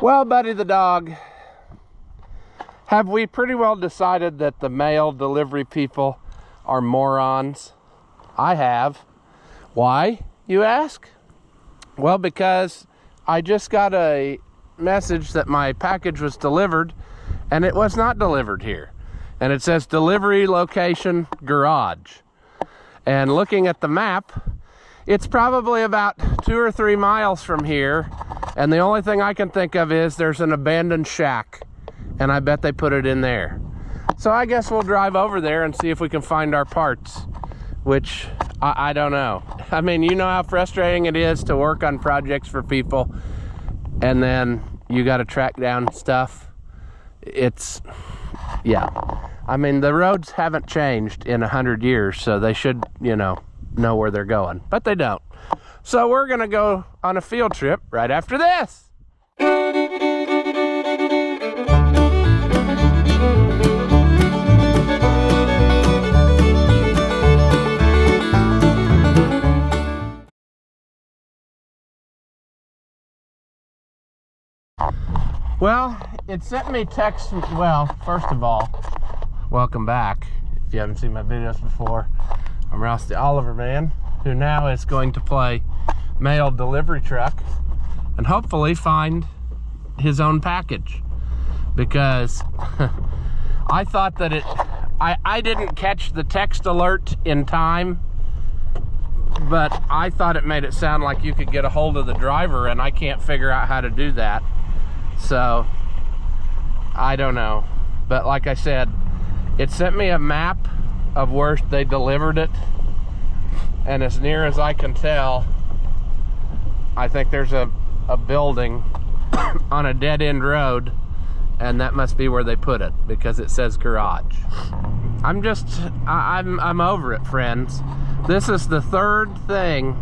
Well, Buddy the dog, have we pretty well decided that the mail delivery people are morons? I have. Why, you ask? Well, because I just got a message that my package was delivered and it was not delivered here. And it says delivery location garage. And looking at the map, it's probably about 2 or 3 miles from here. And the only thing I can think of is there's an abandoned shack. And I bet they put it in there. So I guess we'll drive over there and see if we can find our parts. Which, I don't know. I mean, you know how frustrating it is to work on projects for people. And then you got to track down stuff. It's, yeah. I mean, the roads haven't changed in 100 years. So they should, you know where they're going. But they don't. So we're gonna go on a field trip right after this. Well, it sent me text. Well, first of all, welcome back. If you haven't seen my videos before, I'm Ross the Oliver Man, who now is going to play mail delivery truck and hopefully find his own package, because I thought that I didn't catch the text alert in time, but I thought it made it sound like you could get a hold of the driver, and I can't figure out how to do that. So I don't know, but like I said, it sent me a map of where they delivered it. And as near as I can tell, I think there's a building on a dead-end road, and that must be where they put it, because it says garage. I'm over it, friends. This is the third thing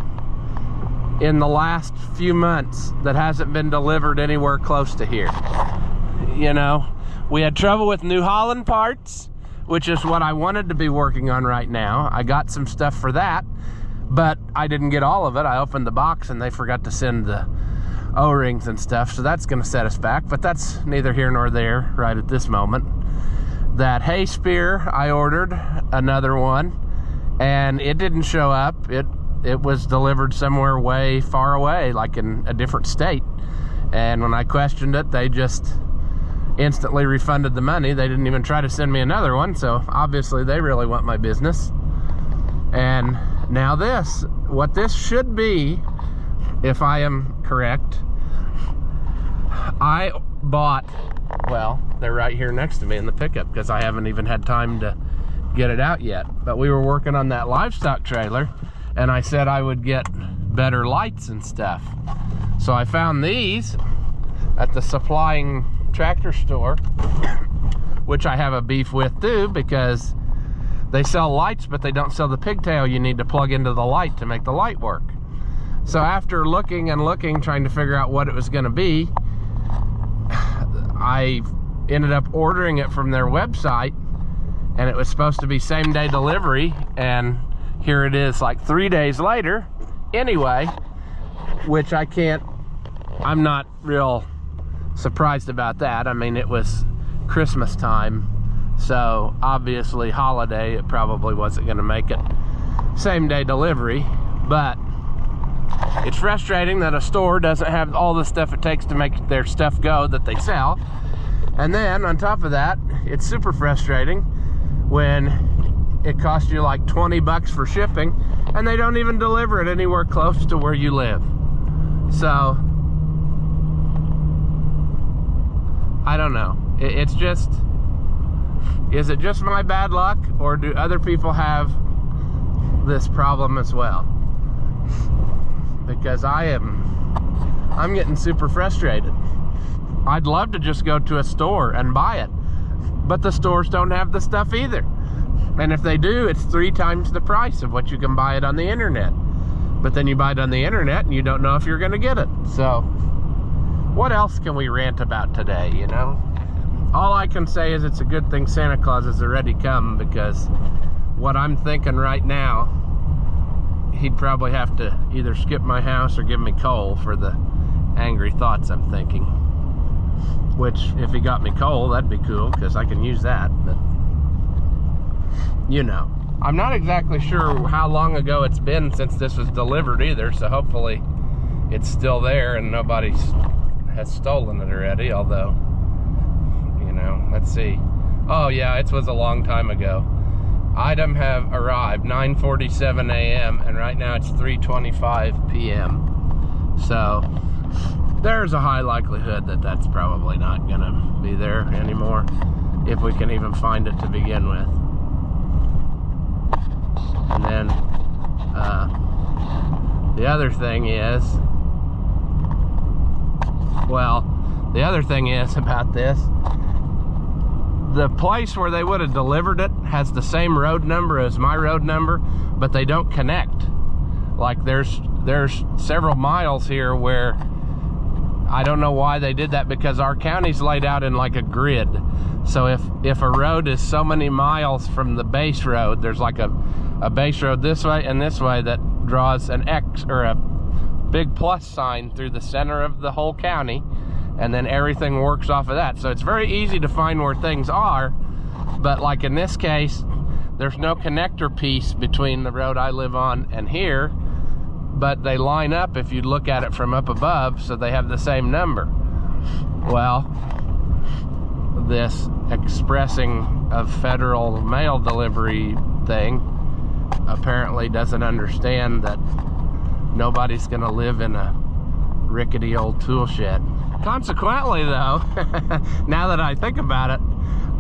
in the last few months that hasn't been delivered anywhere close to here. You know, we had trouble with New Holland parts, which is what I wanted to be working on right now. I got some stuff for that, but I didn't get all of it. I opened the box and they forgot to send the O-rings and stuff, so that's gonna set us back, but that's neither here nor there right at this moment. That hay spear, I ordered another one, and it didn't show up. It was delivered somewhere way far away, like in a different state. And when I questioned it, they just instantly refunded the money. They didn't even try to send me another one, so obviously they really want my business. And now this, what this should be, if I am correct, I bought, well, they're right here next to me in the pickup, because I haven't even had time to get it out yet. But we were working on that livestock trailer, and I said I would get better lights and stuff. So I found these at the supplying tractor store, which I have a beef with too, because they sell lights, but they don't sell the pigtail you need to plug into the light to make the light work. So after looking and looking, trying to figure out what it was going to be, I ended up ordering it from their website, and it was supposed to be same-day delivery, and here it is like 3 days later anyway, which I'm not real surprised about that. I mean, it was Christmas time, so obviously holiday, it probably wasn't going to make it same-day delivery. But it's frustrating that a store doesn't have all the stuff it takes to make their stuff go that they sell. And then on top of that, it's super frustrating when it costs you like 20 bucks for shipping and they don't even deliver it anywhere close to where you live. So I don't know. It's just, is it just my bad luck, or do other people have this problem as well? Because I'm getting super frustrated. I'd love to just go to a store and buy it, but the stores don't have the stuff either. And if they do, it's 3 times the price of what you can buy it on the internet. But then you buy it on the internet and you don't know if you're gonna get it. So what else can we rant about today, you know? All I can say is it's a good thing Santa Claus has already come, because what I'm thinking right now, he'd probably have to either skip my house or give me coal for the angry thoughts I'm thinking. which if he got me coal, that'd be cool because I can use that, but you know. I'm not exactly sure how long ago it's been since this was delivered either, so hopefully it's still there and nobody has stolen it already, although, you know, let's see. Oh yeah, it was a long time ago. Item have arrived, 9:47 a.m. and right now it's 3:25 p.m. So there's a high likelihood that that's probably not gonna be there anymore, if we can even find it to begin with. And then the other thing is, well, the other thing is about this, the place where they would have delivered it has the same road number as my road number, but they don't connect. Like there's several miles here where I don't know why they did that, because our county's laid out in like a grid. So if a road is so many miles from the base road, there's like a base road this way and this way that draws an X or a big plus sign through the center of the whole county, and then everything works off of that. So it's very easy to find where things are, but like in this case, there's no connector piece between the road I live on and here, but they line up if you look at it from up above, so they have the same number. Well, this expressing of federal mail delivery thing apparently doesn't understand that nobody's gonna live in a rickety old tool shed. Consequently though, now that I think about it,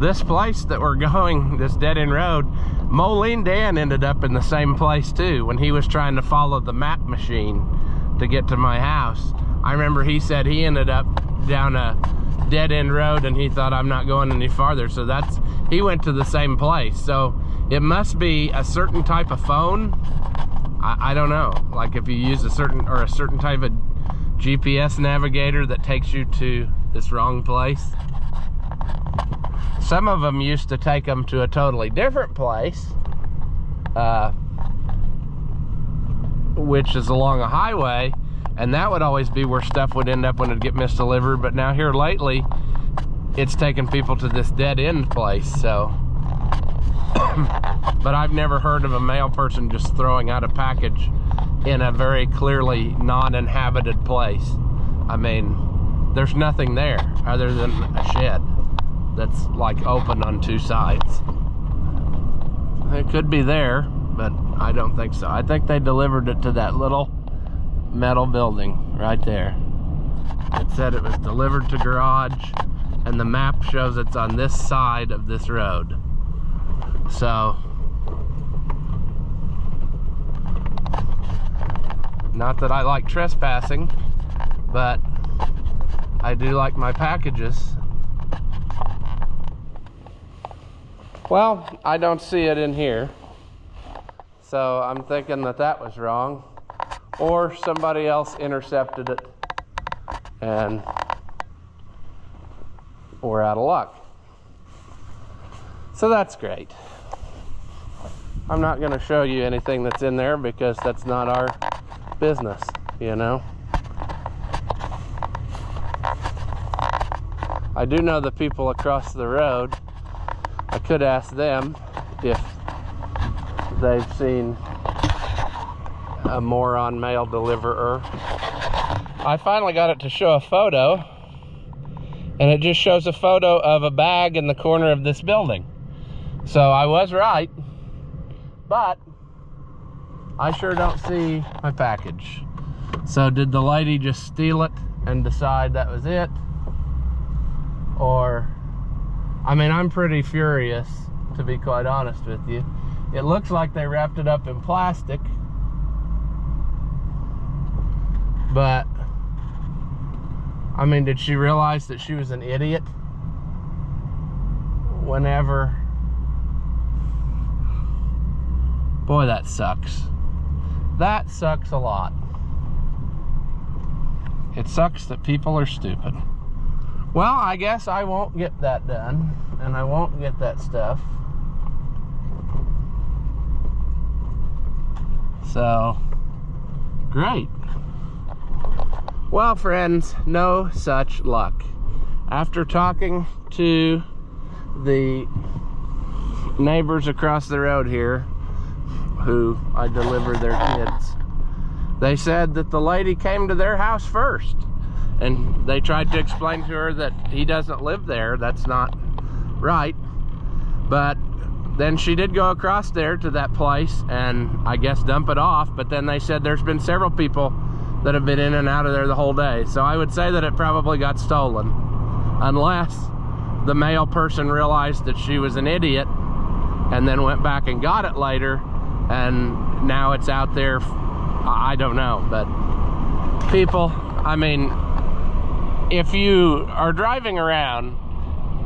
this place that we're going, this dead-end road, Moline Dan ended up in the same place too when he was trying to follow the map machine to get to my house. I remember he said he ended up down a dead-end road and he thought, I'm not going any farther. So he went to the same place. So it must be a certain type of phone. I don't know, like if you use a certain type of GPS navigator that takes you to this wrong place. Some of them used to take them to a totally different place, which is along a highway, and that would always be where stuff would end up when it'd get misdelivered. But now here lately, it's taking people to this dead end place, so. But I've never heard of a mail person just throwing out a package in a very clearly non-inhabited place. I mean, there's nothing there other than a shed that's like open on two sides. It could be there, but I don't think so. I think they delivered it to that little metal building right there. It said it was delivered to garage, and the map shows it's on this side of this road. So, not that I like trespassing, but I do like my packages. Well, I don't see it in here, so I'm thinking that that was wrong, or somebody else intercepted it and we're out of luck. So that's great. I'm not going to show you anything that's in there because that's not our business, you know. I do know the people across the road. I could ask them if they've seen a moron mail deliverer. I finally got it to show a photo, and it just shows a photo of a bag in the corner of this building. So I was right, but I sure don't see my package. So did the lady just steal it and decide that was it? Or, I mean, I'm pretty furious, to be quite honest with you. It looks like they wrapped it up in plastic, but I mean, did she realize that she was an idiot whenever? Boy, that sucks. That sucks a lot. It sucks that people are stupid. Well, I guess I won't get that done, and I won't get that stuff. So, great. Well, friends, no such luck. after talking to the neighbors across the road here who I deliver their kids, they said that the lady came to their house first, and they tried to explain to her that he doesn't live there. That's not right. But then she did go across there to that place and I guess dump it off, but then they said there's been several people that have been in and out of there the whole day. So I would say that it probably got stolen, unless the male person realized that she was an idiot and then went back and got it later, and now it's out there. I don't know. But people, I mean, if you are driving around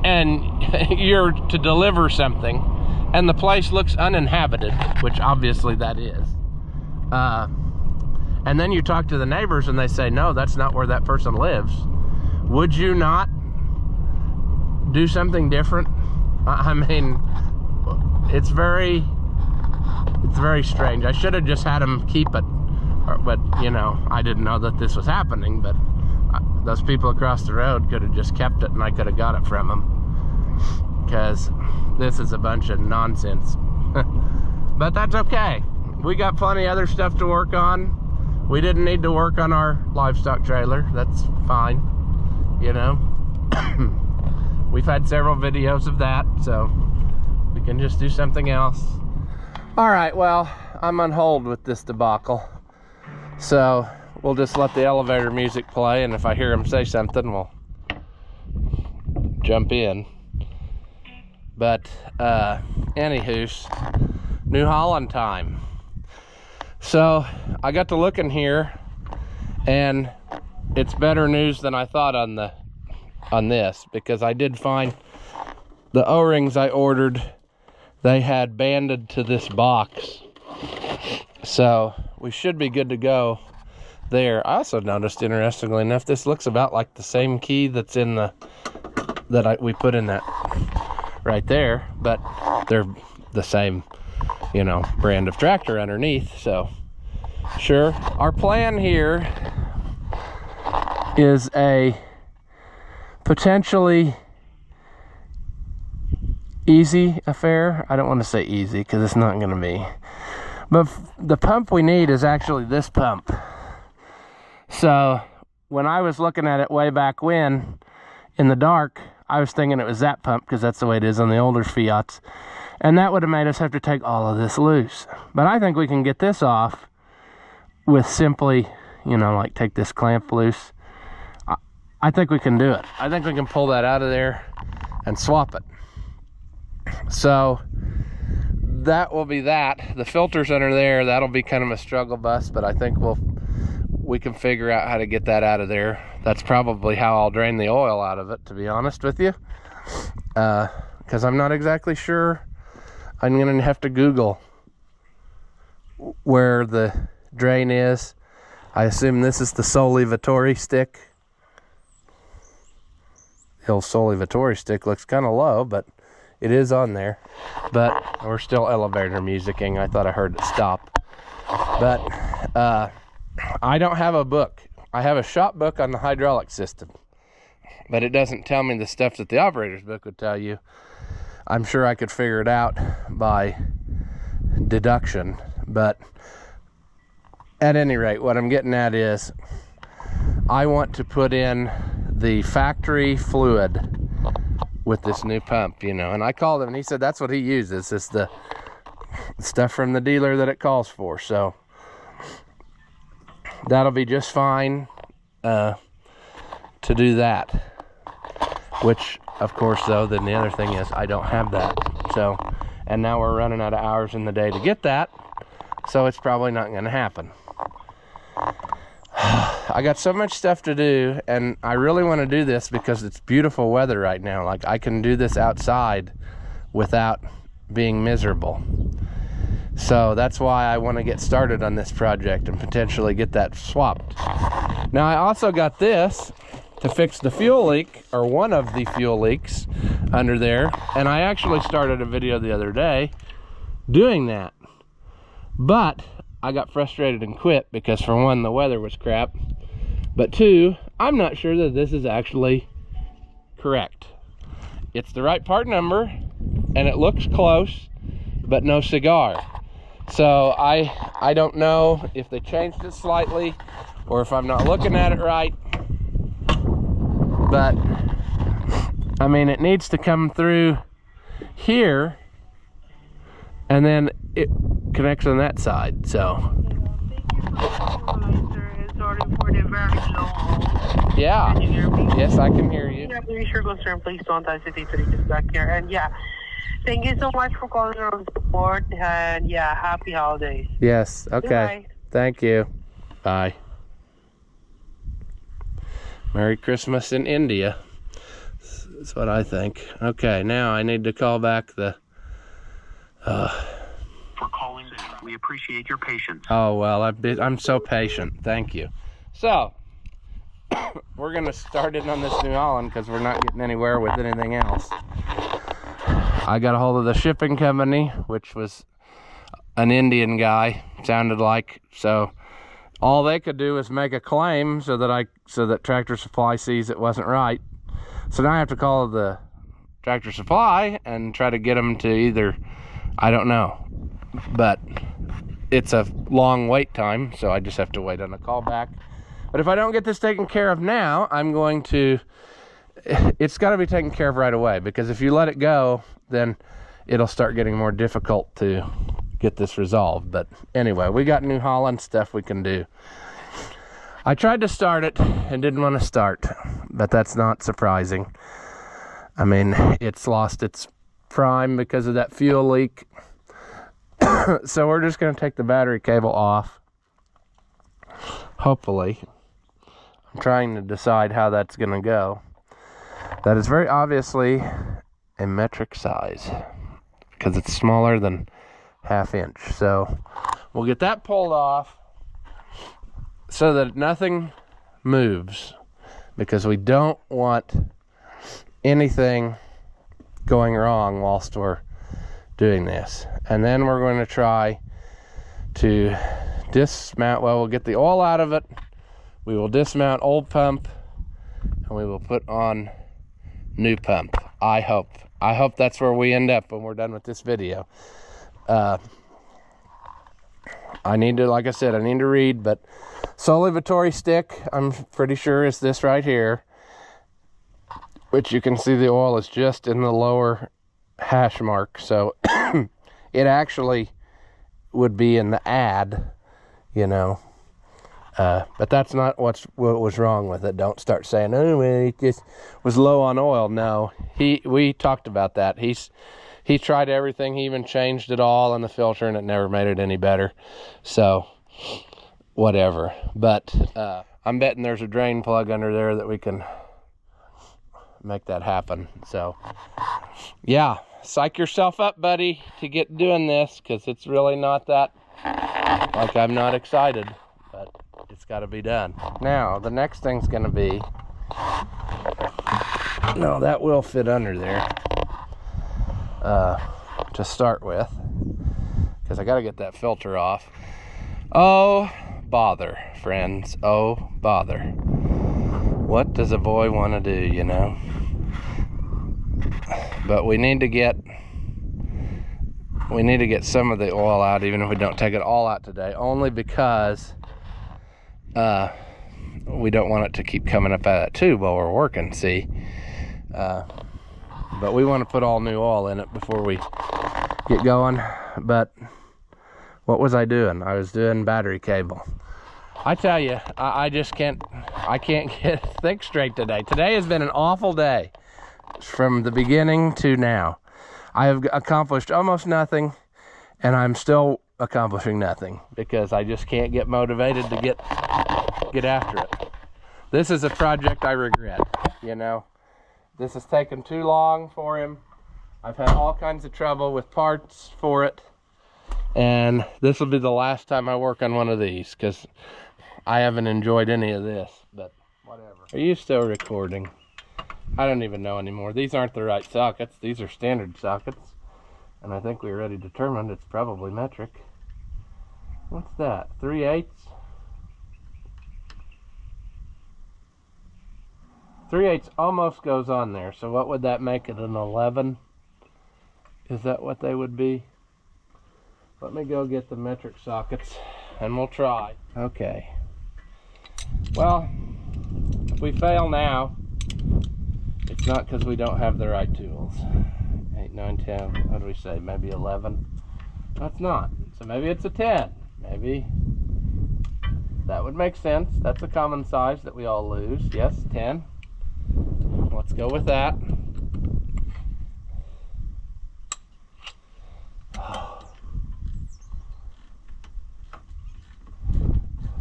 and you're to deliver something and the place looks uninhabited, which obviously that is, and then you talk to the neighbors and they say, no, that's not where that person lives, would you not do something different? I mean, it's very strange. I should have just had him keep it, but you know, I didn't know that this was happening. But those people across the road could have just kept it and I could have got it from them, because this is a bunch of nonsense. But that's okay. We got plenty of other stuff to work on. We didn't need to work on our livestock trailer. That's fine, you know. We've had several videos of that, so we can just do something else. All right, well, I'm on hold with this debacle, so we'll just let the elevator music play, and if I hear him say something, we'll jump in. But anywho's, New Holland time. So I got to looking here, and it's better news than I thought on this, because I did find the O-rings I ordered, they had banded to this box, so we should be good to go there. I also noticed, interestingly enough, this looks about like the same key that's in we put in that right there, but they're the same, you know, brand of tractor underneath. So sure, our plan here is a potentially easy affair. I don't want to say easy because it's not going to be, but the pump we need is actually this pump. So when I was looking at it way back when in the dark, I was thinking it was that pump because that's the way it is on the older Fiats, and that would have made us have to take all of this loose. But I think we can get this off with simply, you know, like take this clamp loose. I think we can do it. I think we can pull that out of there and swap it. So that will be that. The filters under there, that'll be kind of a struggle bus, but I think we can figure out how to get that out of there. That's probably how I'll drain the oil out of it, to be honest with you, because I'm not exactly sure. I'm gonna have to Google where the drain is. I assume this is the Solivatore stick. The old Solivatore stick looks kind of low, but it is on there. But we're still elevator musicking. I thought I heard it stop. But I don't have a book. I have a shop book on the hydraulic system, but it doesn't tell me the stuff that the operator's book would tell you. I'm sure I could figure it out by deduction, but at any rate, what I'm getting at is I want to put in the factory fluid with this new pump, you know, and I called him and he said that's what he uses. It's the stuff from the dealer that it calls for, so that'll be just fine to do that. Which, of course, though, then the other thing is I don't have that. So, and now we're running out of hours in the day to get that, so it's probably not going to happen. I got so much stuff to do, and I really want to do this because it's beautiful weather right now. Like, I can do this outside without being miserable. So that's why I want to get started on this project and potentially get that swapped. Now, I also got this to fix the fuel leak, or one of the fuel leaks under there, and I actually started a video the other day doing that, but I got frustrated and quit because, for one, the weather was crap, but two, I'm not sure that this is actually correct. It's the right part number, and it looks close, but no cigar. So I don't know if they changed it slightly or if I'm not looking at it right. But, I mean, it needs to come through here, and then it connects on that side, so. Sorry for the very long hold. Yeah. Can you hear me? Yes, I can hear you. Yeah, please, your concern, please don't hesitate to reach us back here. And yeah, thank you so much for calling our support, and yeah, happy holidays. Yes, okay. Goodbye. Thank you. Bye. Merry Christmas in India. That's what I think. Okay, now I need to call back the... For calling back. We appreciate your patience. Oh, well, I'm so patient. Thank you. So, we're going to start in on this New Holland because we're not getting anywhere with anything else. I got a hold of the shipping company, which was an Indian guy, sounded like. So, all they could do is make a claim so that Tractor Supply sees it wasn't right. So now I have to call the Tractor Supply and try to get them to either, I don't know. But it's a long wait time, so I just have to wait on a call back. But if I don't get this taken care of now, it's got to be taken care of right away, because if you let it go, then it'll start getting more difficult to get this resolved. But anyway, we got New Holland stuff we can do. I tried to start it and didn't want to start, but that's not surprising. I mean, it's lost its prime because of that fuel leak. So we're just going to take the battery cable off. Hopefully. I'm trying to decide how that's going to go. That is very obviously a metric size because it's smaller than 1/2 inch. So we'll get that pulled off so that nothing moves, because we don't want anything going wrong whilst we're doing this. And then we're going to try to dismount. Well, we'll get the oil out of it, we will dismount old pump, and we will put on new pump. I hope that's where we end up when we're done with this video. I need to, like I said, I need to read, but Solivatory stick, I'm pretty sure, is this right here, which you can see the oil is just in the lower hash mark. So it actually would be in the ad, you know, but that's not what was wrong with it. Don't start saying, oh, well, it just was low on oil. No, we talked about that. He tried everything. He even changed it all in the filter, and it never made it any better. So whatever. But I'm betting there's a drain plug under there that we can make that happen. So yeah, psych yourself up, buddy, to get doing this, because it's really not that, like, I'm not excited, but it's got to be done. Now the next thing's gonna be, no, that will fit under there to start with, because I got to get that filter off. Oh bother, friends, oh bother. What does a boy want to do, you know? But we need to get some of the oil out, even if we don't take it all out today, only because we don't want it to keep coming up out of that tube while we're working, see? But we want to put all new oil in it before we get going. But what was I doing? I was doing battery cable. I tell you, I just can't think straight today. Today has been an awful day from the beginning to now. I have accomplished almost nothing, and I'm still accomplishing nothing because I just can't get motivated to get after it. This is a project I regret, you know. This has taken too long for him. I've had all kinds of trouble with parts for it, and this will be the last time I work on one of these because I haven't enjoyed any of this, but whatever. Are you still recording? I don't even know anymore. These aren't the right sockets. These are standard sockets, and I think we already determined it's probably metric. What's that? 3/8? 3/8 almost goes on there. So what would that make it, an 11? Is that what they would be? Let me go get the metric sockets and we'll try. Okay. Well, if we fail now, it's not because we don't have the right tools. 8, 9, 10, what do we say? Maybe 11? That's not. So maybe it's a 10. Maybe that would make sense. That's a common size that we all lose. Yes, 10. Let's go with that.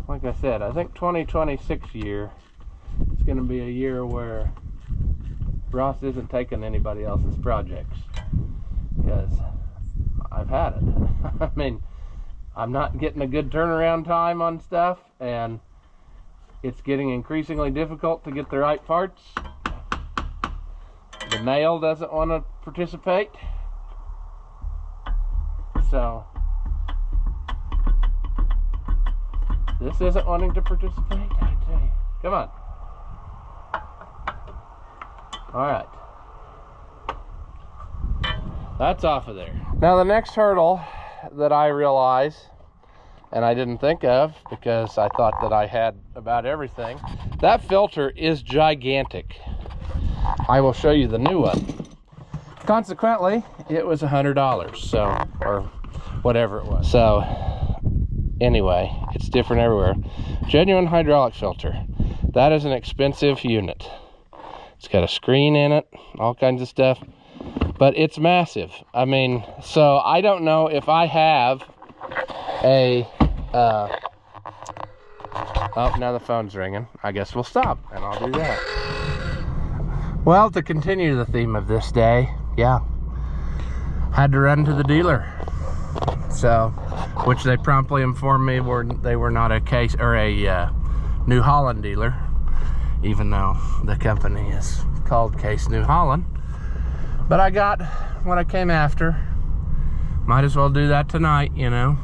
Like I said, I think 2026 year is going to be a year where Ross isn't taking anybody else's projects, because I've had it. I mean, I'm not getting a good turnaround time on stuff, and it's getting increasingly difficult to get the right parts. The nail doesn't want to participate, so this isn't wanting to participate. I tell you, come on. All right, that's off of there. Now the next hurdle that I realize, and I didn't think of because I thought that I had about everything, that filter is gigantic. I will show you the new one. Consequently, it was $100, so, or whatever it was. So anyway, it's different everywhere. Genuine hydraulic filter. That is an expensive unit. It's got a screen in it, all kinds of stuff, but it's massive. I mean, so I don't know if I have a, oh, now the phone's ringing. I guess we'll stop and I'll do that. Well, to continue the theme of this day, yeah, had to run to the dealer. So, which they promptly informed me they were not a Case or a New Holland dealer, even though the company is called Case New Holland. But I got what I came after. Might as well do that tonight, you know.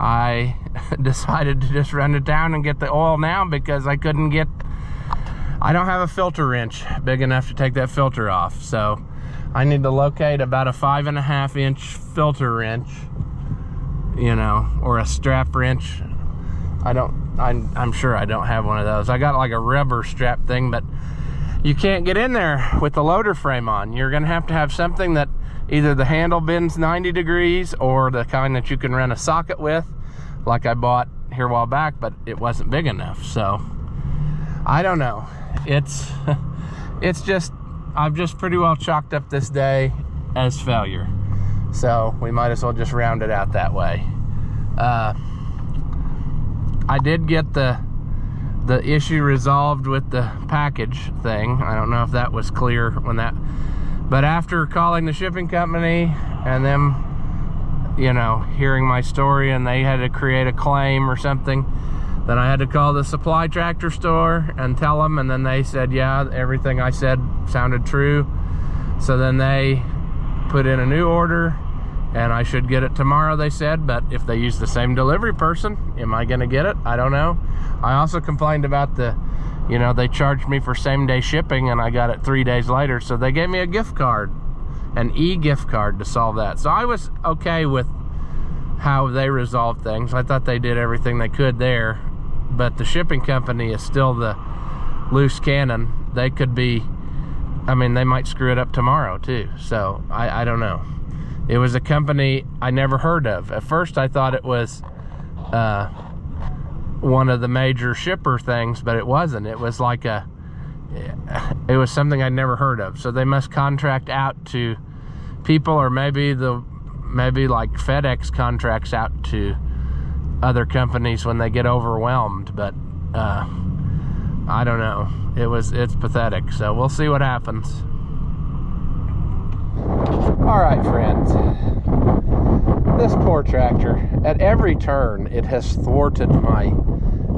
I decided to just run it down and get the oil now because I don't have a filter wrench big enough to take that filter off. So I need to locate about a 5.5 inch filter wrench, you know, or a strap wrench. I'm sure I don't have one of those. I got like a rubber strap thing, but you can't get in there with the loader frame on. You're gonna have to have something that either the handle bends 90 degrees or the kind that you can run a socket with, like I bought here a while back, but it wasn't big enough. So I don't know. It's just, I've just pretty well chalked up this day as failure. So we might as well just round it out that way. I did get the issue resolved with the package thing. I don't know if that was clear when that, but after calling the shipping company and them, you know, hearing my story, and they had to create a claim or something, then I had to call the supply tractor store and tell them, and then they said, yeah, everything I said sounded true. So then they put in a new order, and I should get it tomorrow, they said. But if they use the same delivery person, am I gonna get it? I don't know. I also complained about you know, they charged me for same-day shipping, and I got it 3 days later. So they gave me a gift card, an e-gift card, to solve that. So I was okay with how they resolved things. I thought they did everything they could there, but the shipping company is still the loose cannon. They could be, I mean, they might screw it up tomorrow too. So I don't know. It was a company I never heard of. At first I thought it was one of the major shipper things, but it wasn't. It was like it was something I'd never heard of. So they must contract out to people, or maybe like FedEx contracts out to other companies when they get overwhelmed. But I don't know. It's pathetic. So we'll see what happens. All right, friends, this poor tractor, at every turn it has thwarted my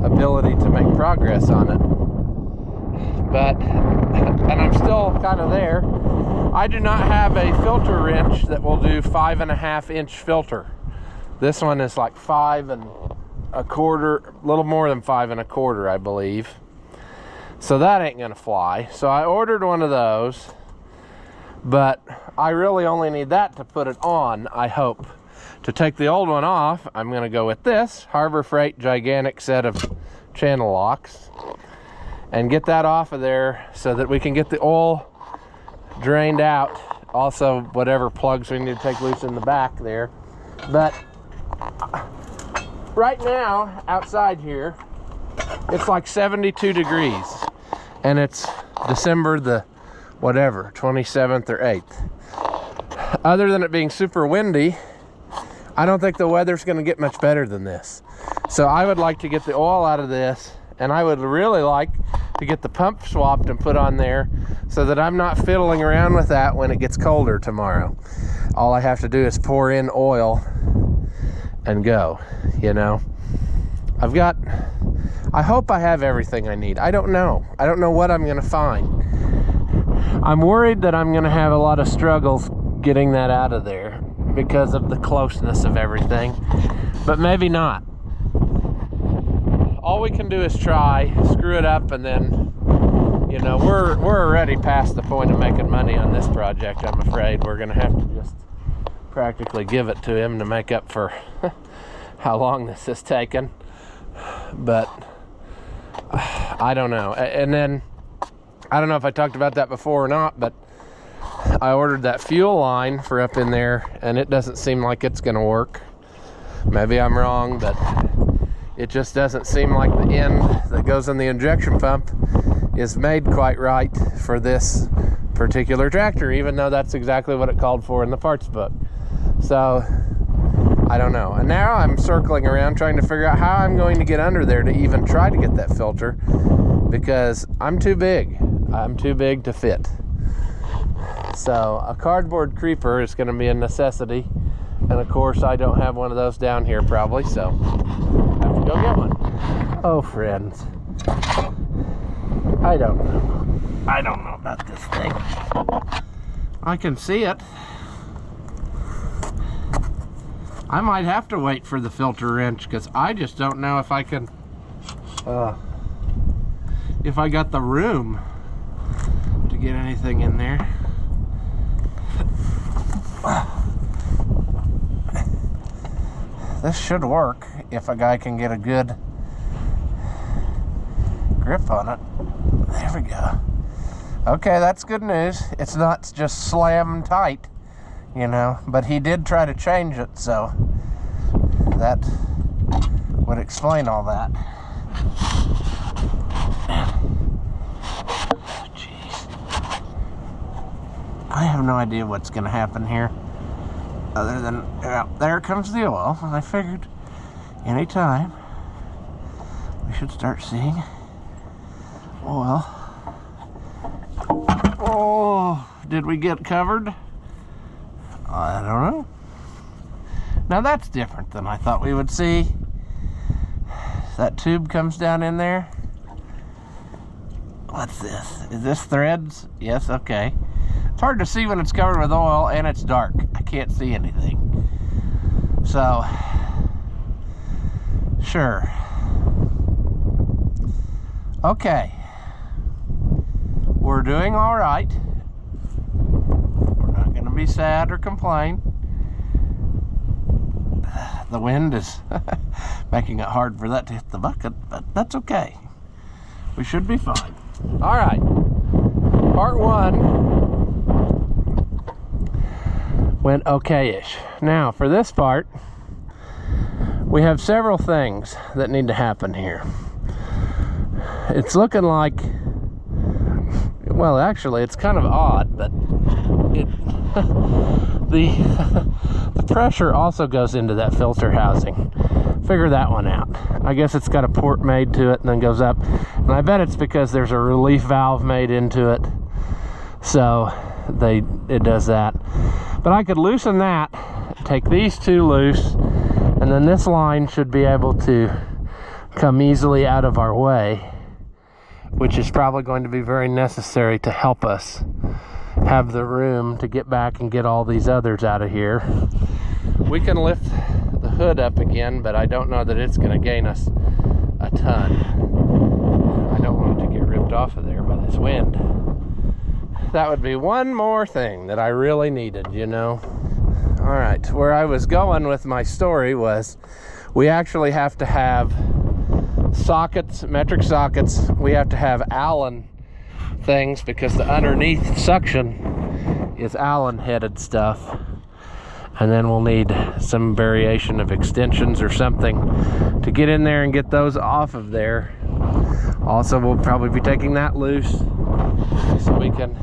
ability to make progress on it, and I'm still kind of there. I do not have a filter wrench that will do 5.5 inch filter. This one is like 5 1/4, a little more than 5 1/4, I believe. So that ain't gonna fly. So I ordered one of those, but I really only need that to put it on, I hope. To take the old one off, I'm gonna go with this Harbor Freight gigantic set of channel locks and get that off of there so that we can get the oil drained out. Also, whatever plugs we need to take loose in the back there. But right now, outside here, it's like 72 degrees. And it's December the, whatever, 27th or 8th. Other than it being super windy, I don't think the weather's gonna get much better than this. So I would like to get the oil out of this, and I would really like to get the pump swapped and put on there so that I'm not fiddling around with that when it gets colder tomorrow. All I have to do is pour in oil and go, you know. I hope I have everything I need. I don't know. I don't know what I'm gonna find. I'm worried that I'm gonna have a lot of struggles getting that out of there because of the closeness of everything, but maybe not. All we can do is try, screw it up, and then, you know, we're already past the point of making money on this project. I'm afraid we're gonna have to just practically give it to him to make up for how long this has taken. But I don't know. And then I don't know if I talked about that before or not, but I ordered that fuel line for up in there, and it doesn't seem like it's gonna work. Maybe I'm wrong, but it just doesn't seem like the end that goes in the injection pump is made quite right for this particular tractor, even though that's exactly what it called for in the parts book. So I don't know. And now I'm circling around trying to figure out how I'm going to get under there to even try to get that filter, because I'm too big. I'm too big to fit. So a cardboard creeper is going to be a necessity, and of course I don't have one of those down here probably, so I have to go get one. Oh friends, I don't know about this thing. I can see it. I might have to wait for the filter wrench, because I just don't know if I can if I got the room to get anything in there. This should work if a guy can get a good grip on it. There we go. Okay, that's good news. It's not just slam tight, you know, but he did try to change it, so that would explain all that. Jeez. I have no idea what's going to happen here, other than, well, there comes the oil. I figured anytime we should start seeing oil. Oh, did we get covered? I don't know. Now that's different than I thought we would see. That tube comes down in there. What's this? Is this threads? Yes, okay. It's hard to see when it's covered with oil and it's dark. I can't see anything. So, sure. Okay. We're doing all right. We're not going to be sad or complain. The wind is making it hard for that to hit the bucket, but that's okay. We should be fine. All right. Part one went okay-ish. Now, for this part, we have several things that need to happen here. It's looking like, well, actually, it's kind of odd, but it the pressure also goes into that filter housing. Figure that one out. I guess it's got a port made to it and then goes up, and I bet it's because there's a relief valve made into it, so it does that. But I could loosen that, take these two loose, and then this line should be able to come easily out of our way, which is probably going to be very necessary to help us have the room to get back and get all these others out of here. We can lift the hood up again, but I don't know that it's going to gain us a ton. I don't want it to get ripped knocked off of there by this wind. That would be one more thing that I really needed, you know. All right, where I was going with my story was we actually have to have sockets, metric sockets. We have to have Allen things because the underneath suction is Allen headed stuff. And then we'll need some variation of extensions or something to get in there and get those off of there. Also, we'll probably be taking that loose so we can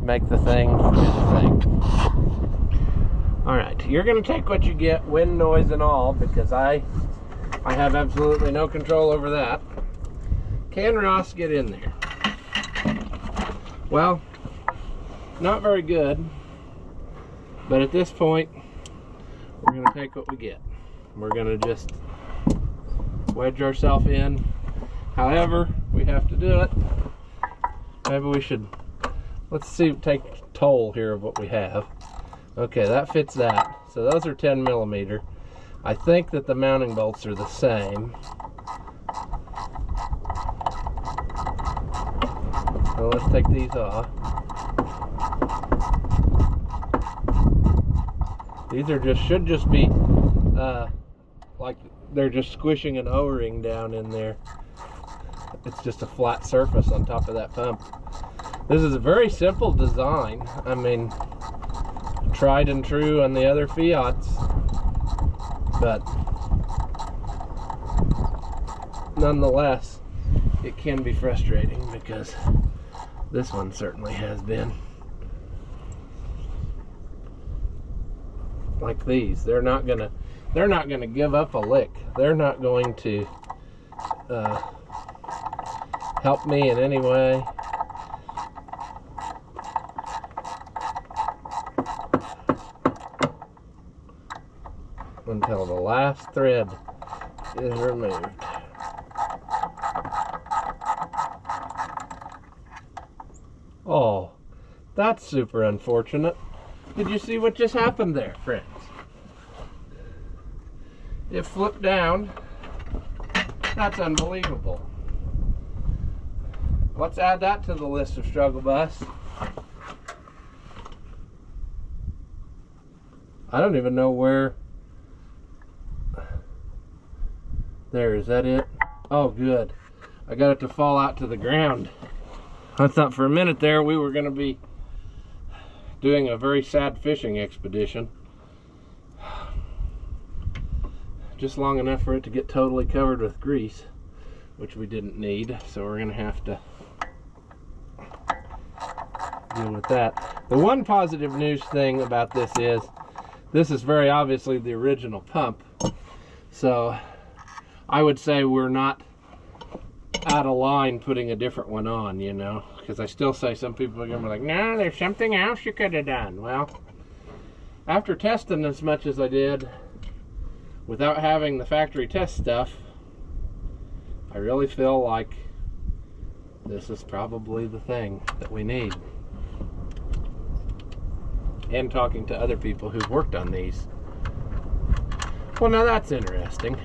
make the thing do the thing. All right, you're gonna take what you get, wind noise and all, because I have absolutely no control over that. Can Ross get in there? Well, not very good, but at this point, we're gonna take what we get. We're gonna just wedge ourselves in. However, we have to do it. Maybe we should, let's see, take toll here of what we have. Okay, that fits that. So those are 10 millimeter. I think that the mounting bolts are the same. So let's take these off. These are just, should just be like they're just squishing an O-ring down in there. It's just a flat surface on top of that pump. This is a very simple design. I mean, tried and true on the other Fiats, but nonetheless, it can be frustrating because this one certainly has been. Like these, they're not gonna give up a lick. They're not going to help me in any way. Until the last thread is removed. Oh, that's super unfortunate. Did you see what just happened there, friends? It flipped down. That's unbelievable. Let's add that to the list of struggle bus. I don't even know where. There, is that it? Oh, good. I got it to fall out to the ground. I thought for a minute there we were going to be doing a very sad fishing expedition. Just long enough for it to get totally covered with grease, which we didn't need, so we're going to have to deal with that. The one positive news thing about this is very obviously the original pump, so I would say we're not out of line putting a different one on, you know, because I still say some people are going to be like, no, there's something else you could have done. Well, after testing as much as I did without having the factory test stuff, I really feel like this is probably the thing that we need. And talking to other people who've worked on these. Well, now that's interesting.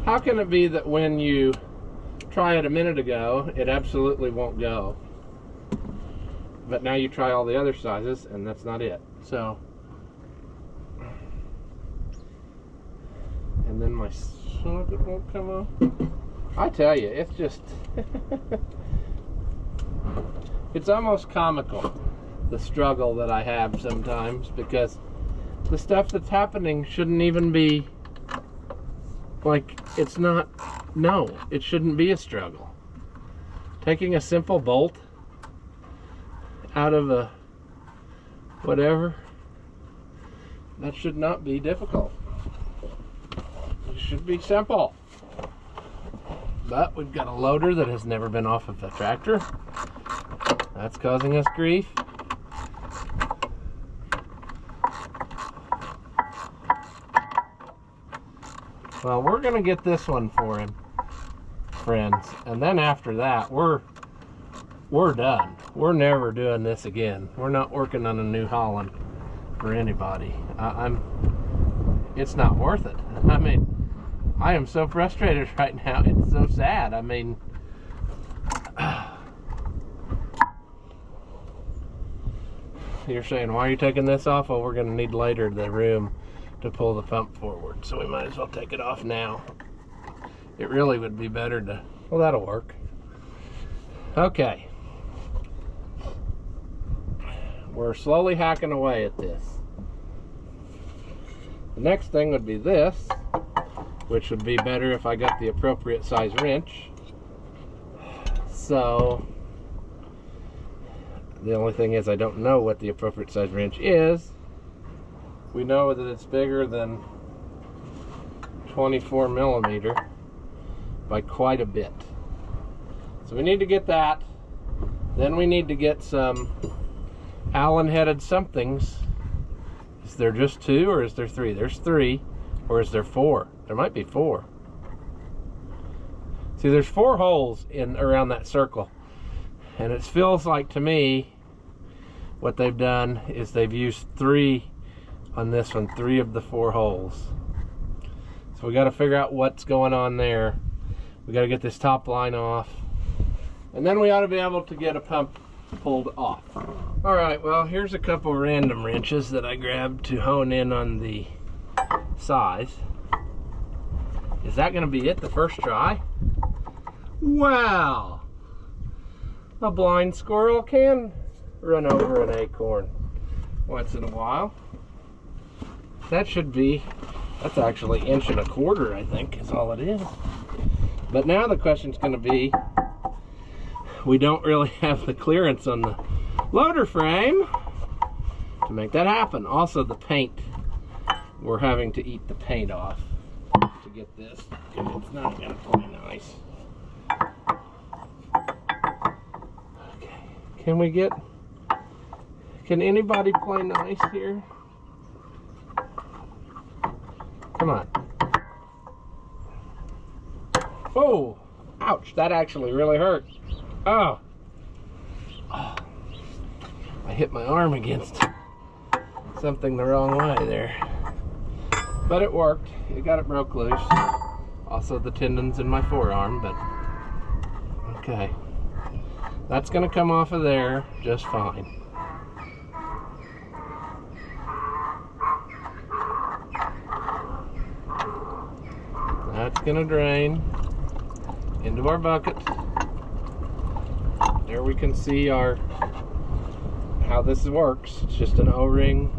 How can it be that when you try it a minute ago, it absolutely won't go, but now you try all the other sizes and that's not it? So, and then my socket won't come off. I tell you, it's just it's almost comical, the struggle that I have sometimes, because the stuff that's happening shouldn't even be like, it's not, no, it shouldn't be a struggle. Taking a simple bolt out of a whatever, that should not be difficult. It should be simple. But we've got a loader that has never been off of a tractor. That's causing us grief. Well, we're gonna get this one for him, friends, and then after that, we're done. We're never doing this again. We're not working on a New Holland for anybody. It's not worth it. I mean, I am so frustrated right now. It's so sad. I mean, you're saying, why are you taking this off? Well, we're going to need later the room to pull the pump forward, so we might as well take it off now. It really would be better to, well, that'll work. Okay. We're slowly hacking away at this. The next thing would be this, which would be better if I got the appropriate size wrench. So, the only thing is I don't know what the appropriate size wrench is. We know that it's bigger than 24 millimeter by quite a bit. So we need to get that. Then we need to get some Allen-headed somethings. Is there just 2 or is there 3? There's 3. Or is there 4? There might be 4. See, there's 4 holes in around that circle. And it feels like to me what they've done is they've used 3 on this one, 3 of the 4 holes. So we got to figure out what's going on there. We got to get this top line off. And then we ought to be able to get a pump pulled off. All right, well, here's a couple random wrenches that I grabbed to hone in on the size. Is that going to be it the first try? Wow! A blind squirrel can run over an acorn once in a while. That should be, that's actually 1.25 inches, I think, is all it is. But now the question's going to be, we don't really have the clearance on the loader frame to make that happen. Also, the paint, we're having to eat the paint off to get this, because it's not going to play nice. Okay, can anybody play nice here? Come on. Oh, ouch, that actually really hurt. Oh. I hit my arm against something the wrong way there. But it worked. It got it broke loose. Also the tendons in my forearm, but okay. That's gonna come off of there just fine. That's gonna drain into our bucket. There we can see how this works. It's just an O-ring.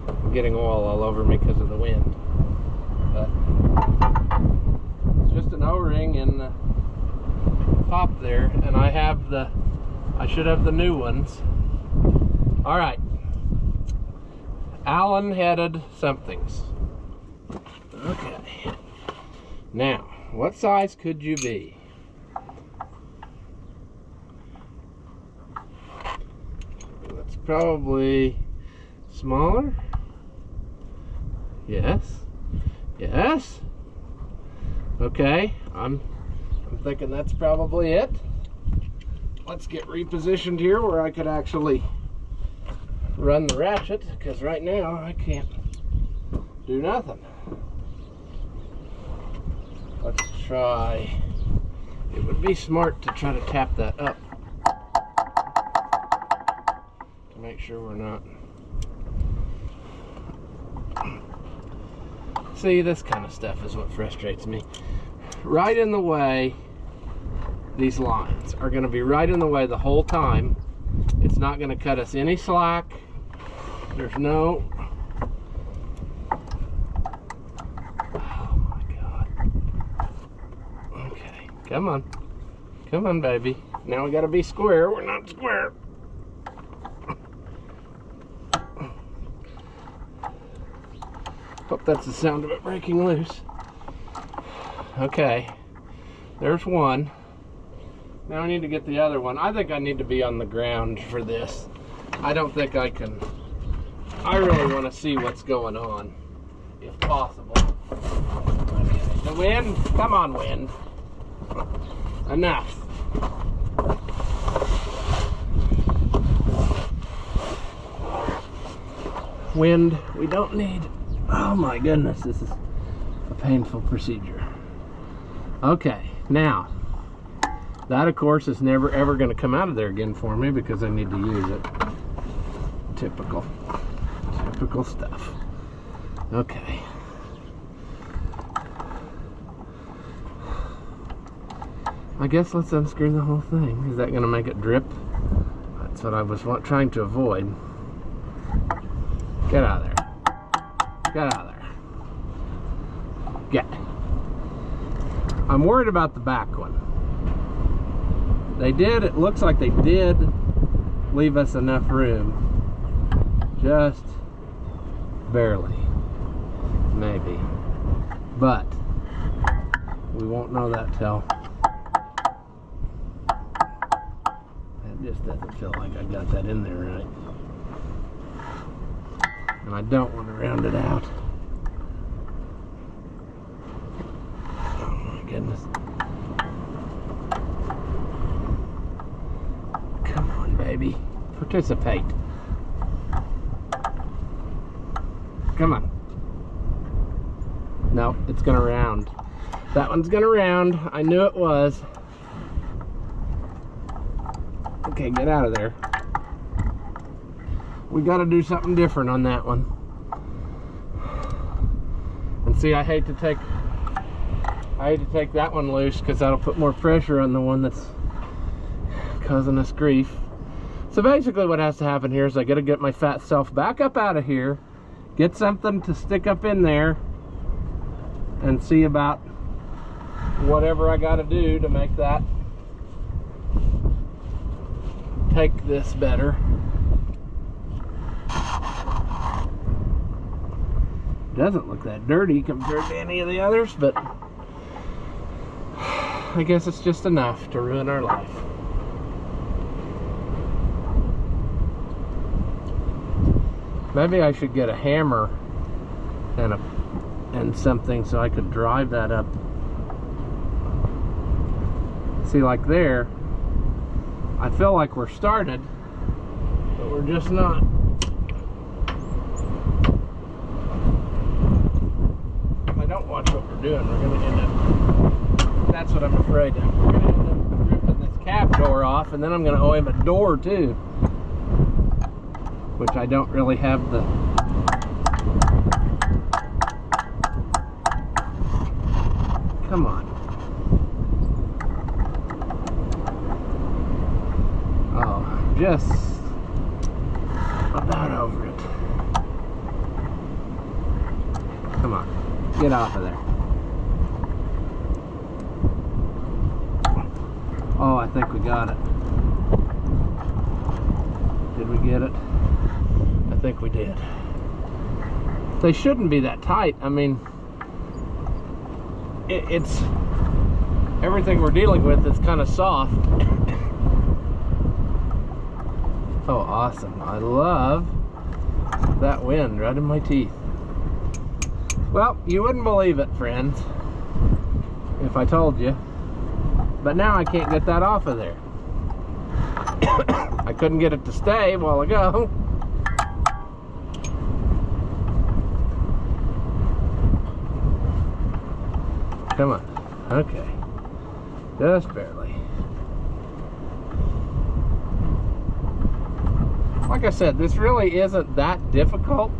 I'm getting oil all over me because of the wind. But it's just an O-ring in the top there, and I should have the new ones. All right. Allen-headed somethings. Okay. Now, what size could you be? That's probably smaller. Yes. Yes. Okay, I'm thinking that's probably it. Let's get repositioned here where I could actually run the ratchet, because right now I can't do nothing. Let's try. It would be smart to try to tap that up to make sure we're not. See, this kind of stuff is what frustrates me. Right in the way, these lines are going to be right in the way the whole time. It's not going to cut us any slack. There's no... Oh my God. Okay, come on. Come on, baby. Now we got to be square. We're not square. Hope that's the sound of it breaking loose. Okay, there's one. Now I need to get the other one. I think I need to be on the ground for this. I don't think I can. I really want to see what's going on, if possible. Okay. The wind, come on, wind. Enough. Wind, we don't need. Oh my goodness, this is a painful procedure. Okay, now, that of course is never ever going to come out of there again for me because I need to use it. Typical stuff. Okay. I guess let's unscrew the whole thing. Is that going to make it drip? That's what I was trying to avoid. Get out of there. Get out of there. Get. I'm worried about the back one. It looks like they did leave us enough room. Just barely. Maybe. But we won't know that till. That just doesn't feel like I got that in there right. And I don't want to round it out. Oh my goodness. Come on, baby. Participate. Come on. No, it's gonna round. That one's gonna round. I knew it was. Okay, get out of there. We gotta do something different on that one. And see, I hate to take that one loose because that'll put more pressure on the one that's causing us grief. So basically what has to happen here is I gotta get my fat self back up out of here, get something to stick up in there, and see about whatever I gotta do to make that take this better. Doesn't look that dirty compared to any of the others, but I guess it's just enough to ruin our life. Maybe I should get a hammer and something so I could drive that up. See, like there, I feel like we're started, but we're just not. If I don't watch what we're doing, we're going to end up, that's what I'm afraid of. We're going to end up ripping this cab door off, and then I'm going to owe him a door too, which I don't really have the come on. Oh, just about over it. Come on, get off of there. Oh, I think we got it. Did we get it? I think we did. They shouldn't be that tight. I mean, it's everything we're dealing with is kind of soft. Oh, awesome. I love that wind right in my teeth. Well, you wouldn't believe it, friends, if I told you. But now I can't get that off of there. I couldn't get it to stay a while ago. Come on. Okay. Just barely. Like I said, this really isn't that difficult.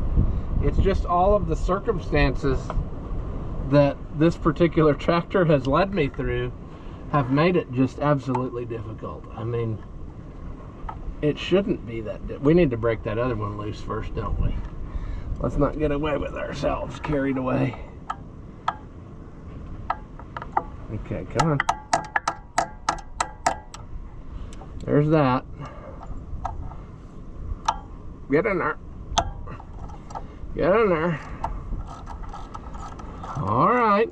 It's just all of the circumstances that this particular tractor has led me through have made it just absolutely difficult. I mean, it shouldn't be that we need to break that other one loose first, don't we? Let's not get away with ourselves, carried away. Okay, come on. There's that. Get in there. Get in there. All right.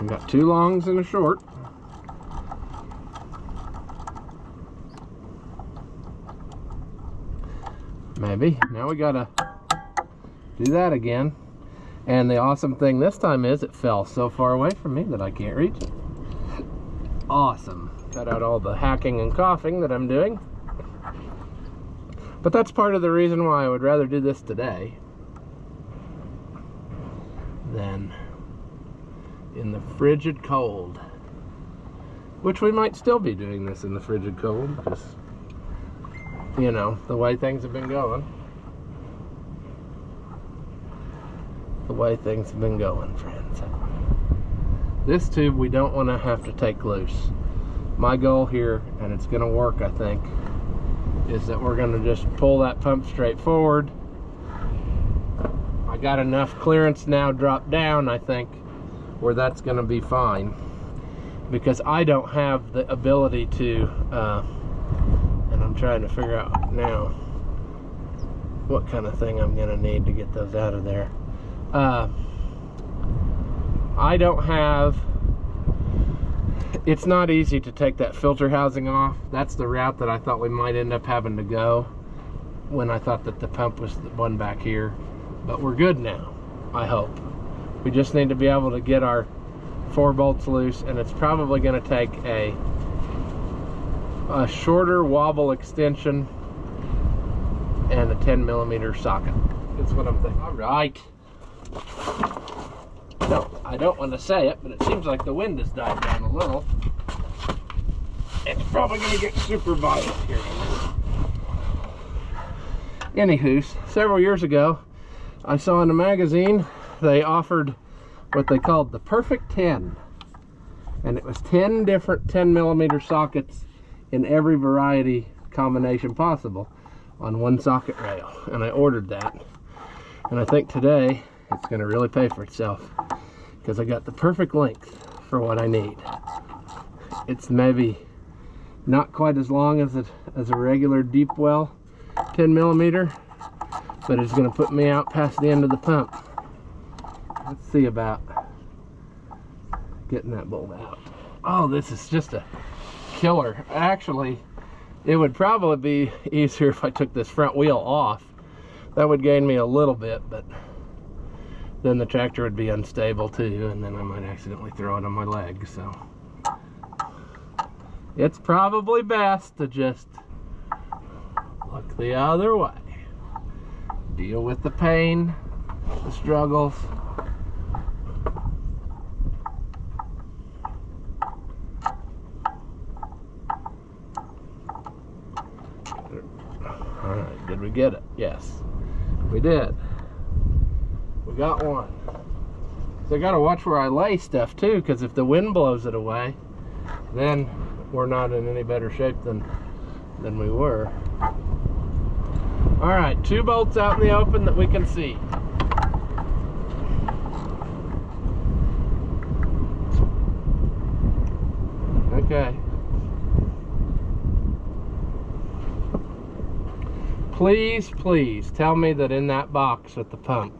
We got two longs and a short. Maybe. Now we gotta do that again. And the awesome thing this time is it fell so far away from me that I can't reach it. Awesome. Cut out all the hacking and coughing that I'm doing. But that's part of the reason why I would rather do this today than in the frigid cold. which we might still be doing this in the frigid cold, just, you know, the way things have been going. The way things have been going, friends. This tube we don't want to have to take loose. My goal here, and it's going to work, I think, is that we're going to just pull that pump straight forward. I got enough clearance now dropped down, I think, where that's going to be fine, because I don't have the ability to and I'm trying to figure out now what kind of thing I'm going to need to get those out of there. I don't have, it's not easy to take that filter housing off. That's the route that I thought we might end up having to go when I thought that the pump was the one back here. But we're good now, I hope. We just need to be able to get our 4 bolts loose, and it's probably going to take a shorter wobble extension and a 10mm socket. That's what I'm thinking. All right. No, I don't want to say it, but it seems like the wind has died down a little. It's probably going to get super violent here. Anywho, several years ago, I saw in a magazine they offered what they called the perfect 10. And it was 10 different 10mm sockets in every variety combination possible on one socket rail. And I ordered that. And I think today it's going to really pay for itself, because I got the perfect length for what I need. It's maybe not quite as long as a regular deep well 10mm, but it's going to put me out past the end of the pump. Let's see about getting that bolt out. Oh, this is just a killer. Actually, it would probably be easier if I took this front wheel off. That would gain me a little bit, but then the tractor would be unstable too, and then I might accidentally throw it on my leg. So it's probably best to just look the other way. Deal with the pain, the struggles. Alright, did we get it? Yes, we did. We got one. So I gotta watch where I lay stuff too, because if the wind blows it away, then we're not in any better shape than we were. Alright, 2 bolts out in the open that we can see. Okay. Please, please tell me that in that box with the pump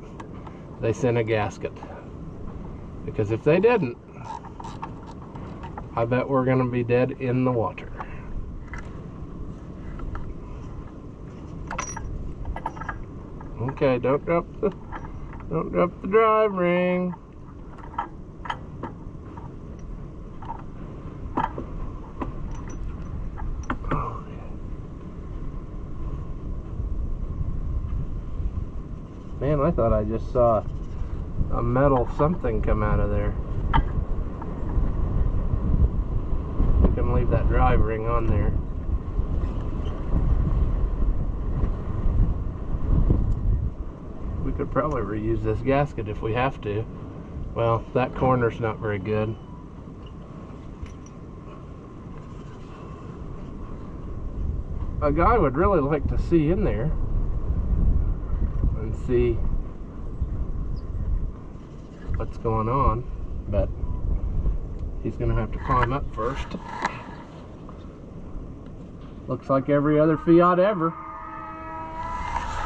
they sent a gasket. Because if they didn't, I bet we're gonna be dead in the water. Okay, don't drop the drive ring. Man, I thought I just saw a metal something come out of there. We can leave that drive ring on there. We could probably reuse this gasket if we have to. Well, that corner's not very good. A guy would really like to see in there and see what's going on, but he's gonna have to climb up first. Looks like every other Fiat ever.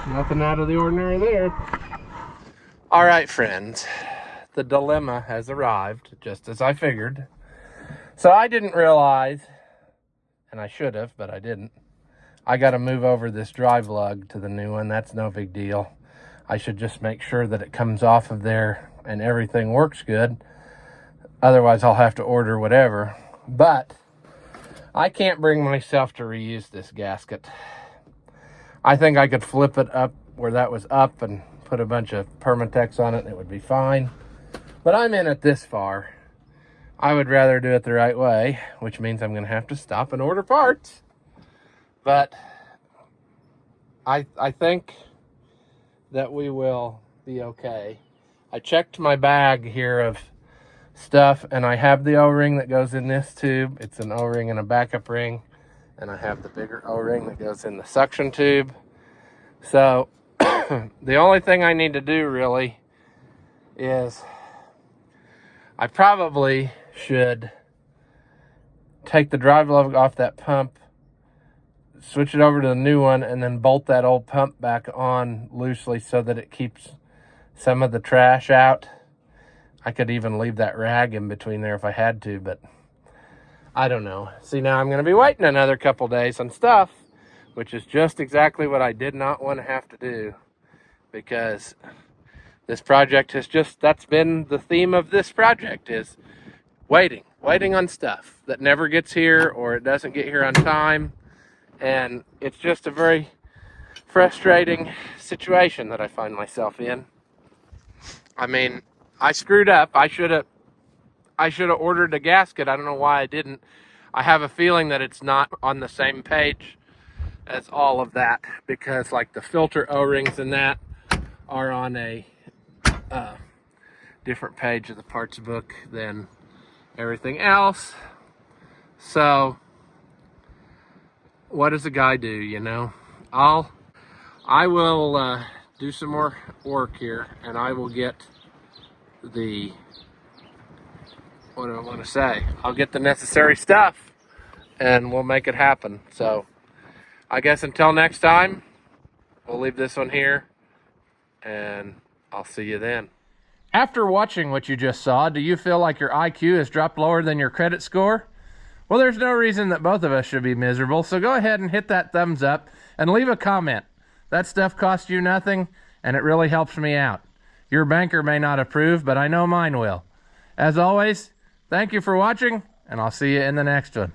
Nothing out of the ordinary there. All right, friends, the dilemma has arrived, just as I figured. So I didn't realize, and I should have, but I didn't. I got to move over this drive lug to the new one. That's no big deal. I should just make sure that it comes off of there and everything works good. Otherwise, I'll have to order whatever. But I can't bring myself to reuse this gasket. I think I could flip it up where that was up and put a bunch of Permatex on it and it would be fine. But I'm in it this far. I would rather do it the right way, which means I'm going to have to stop and order parts. But I think that we will be okay. I checked my bag here of stuff, and I have the O-ring that goes in this tube. It's an O-ring and a backup ring. And I have the bigger O-ring that goes in the suction tube. So the only thing I need to do really is I probably should take the drive lug off that pump, switch it over to the new one, and then bolt that old pump back on loosely so that it keeps some of the trash out. I could even leave that rag in between there if I had to, but I don't know. See, now I'm going to be waiting another couple days on stuff, which is just exactly what I did not want to have to do, because this project has just, that's been the theme of this project, is waiting on stuff that never gets here, or it doesn't get here on time. And it's just a very frustrating situation that I find myself in. I mean, I screwed up. I should have ordered a gasket. I don't know why I didn't. I have a feeling that it's not on the same page as all of that, because like the filter O-rings and that are on a different page of the parts book than everything else. So what does a guy do, you know? I will do some more work here, and I will get the, what do I want to say? I'll get the necessary stuff, and we'll make it happen. So I guess until next time, we'll leave this one here, and I'll see you then. After watching what you just saw, do you feel like your IQ has dropped lower than your credit score? Well, there's no reason that both of us should be miserable, so go ahead and hit that thumbs up and leave a comment. That stuff costs you nothing, and it really helps me out. Your banker may not approve, but I know mine will. As always, thank you for watching, and I'll see you in the next one.